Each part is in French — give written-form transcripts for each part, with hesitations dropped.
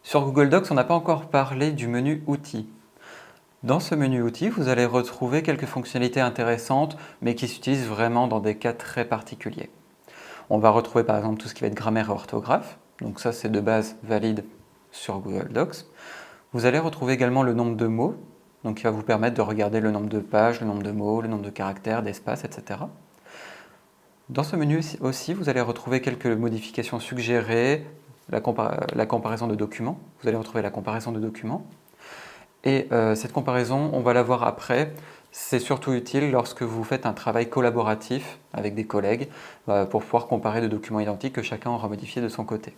Sur Google Docs, on n'a pas encore parlé du menu Outils. Dans ce menu Outils, vous allez retrouver quelques fonctionnalités intéressantes, mais qui s'utilisent vraiment dans des cas très particuliers. On va retrouver par exemple tout ce qui va être grammaire et orthographe. Donc ça, c'est de base valide sur Google Docs. Vous allez retrouver également le nombre de mots, donc qui va vous permettre de regarder le nombre de pages, le nombre de mots, le nombre de caractères, d'espaces, etc. Dans ce menu aussi, vous allez retrouver quelques modifications suggérées, la comparaison de documents. Vous allez retrouver la comparaison de documents. Et cette comparaison, on va la voir après. C'est surtout utile lorsque vous faites un travail collaboratif avec des collègues pour pouvoir comparer deux documents identiques que chacun aura modifiés de son côté.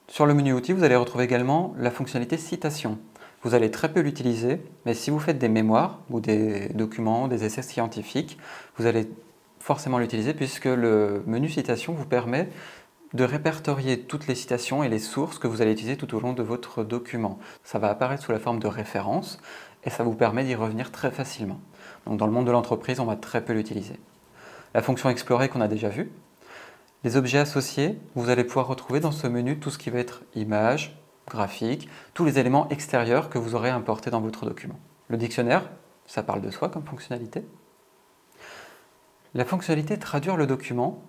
Sur le menu outils, vous allez retrouver également la fonctionnalité citation. Vous allez très peu l'utiliser, mais si vous faites des mémoires ou des documents, des essais scientifiques, vous allez forcément l'utiliser puisque le menu citation vous permet de répertorier toutes les citations et les sources que vous allez utiliser tout au long de votre document. Ça va apparaître sous la forme de références et ça vous permet d'y revenir très facilement. Donc dans le monde de l'entreprise, on va très peu l'utiliser. La fonction explorer qu'on a déjà vue. Les objets associés, vous allez pouvoir retrouver dans ce menu tout ce qui va être images, graphiques, tous les éléments extérieurs que vous aurez importés dans votre document. Le dictionnaire, ça parle de soi comme fonctionnalité. La fonctionnalité traduire le document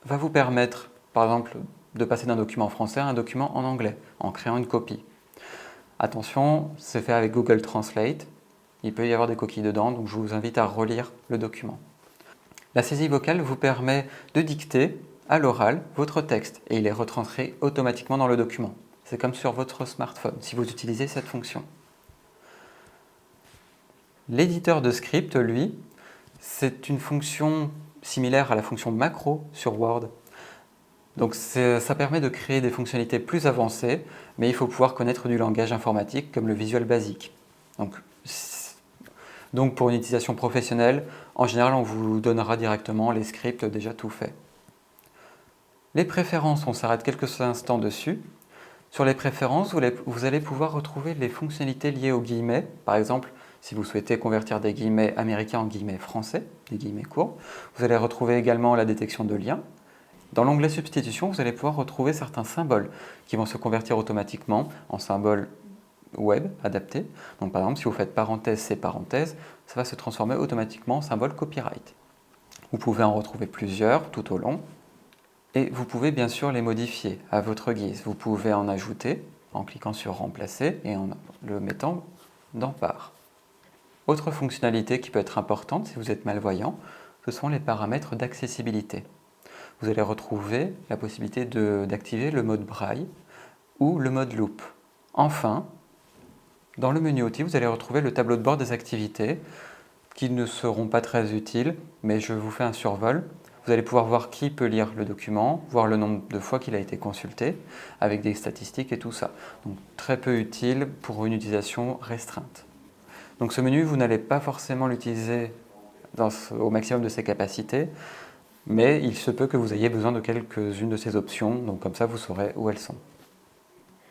va vous permettre, par exemple, de passer d'un document français à un document en anglais, en créant une copie. Attention, c'est fait avec Google Translate. Il peut y avoir des coquilles dedans, donc je vous invite à relire le document. La saisie vocale vous permet de dicter à l'oral votre texte et il est retranscrit automatiquement dans le document. C'est comme sur votre smartphone, si vous utilisez cette fonction. L'éditeur de script, lui, c'est une fonction similaire à la fonction macro sur Word. Donc ça permet de créer des fonctionnalités plus avancées, mais il faut pouvoir connaître du langage informatique comme le Visual Basic. Donc pour une utilisation professionnelle, en général on vous donnera directement les scripts déjà tout faits. Les préférences, on s'arrête quelques instants dessus. Sur les préférences, vous allez pouvoir retrouver les fonctionnalités liées aux guillemets. Par exemple, si vous souhaitez convertir des guillemets américains en guillemets français, des guillemets courts, vous allez retrouver également la détection de liens. Dans l'onglet substitution, vous allez pouvoir retrouver certains symboles qui vont se convertir automatiquement en symboles web adaptés. Donc par exemple, si vous faites parenthèse, c'est parenthèse, ça va se transformer automatiquement en symbole copyright. Vous pouvez en retrouver plusieurs tout au long. Et vous pouvez bien sûr les modifier à votre guise. Vous pouvez en ajouter en cliquant sur remplacer et en le mettant dans part. Autre fonctionnalité qui peut être importante si vous êtes malvoyant, ce sont les paramètres d'accessibilité. Vous allez retrouver la possibilité d'activer le mode braille ou le mode loupe. Enfin, dans le menu outils, vous allez retrouver le tableau de bord des activités qui ne seront pas très utiles, mais je vous fais un survol. Vous allez pouvoir voir qui peut lire le document, voir le nombre de fois qu'il a été consulté, avec des statistiques et tout ça. Donc très peu utile pour une utilisation restreinte. Donc ce menu, vous n'allez pas forcément l'utiliser au maximum de ses capacités, mais il se peut que vous ayez besoin de quelques-unes de ces options, donc comme ça vous saurez où elles sont.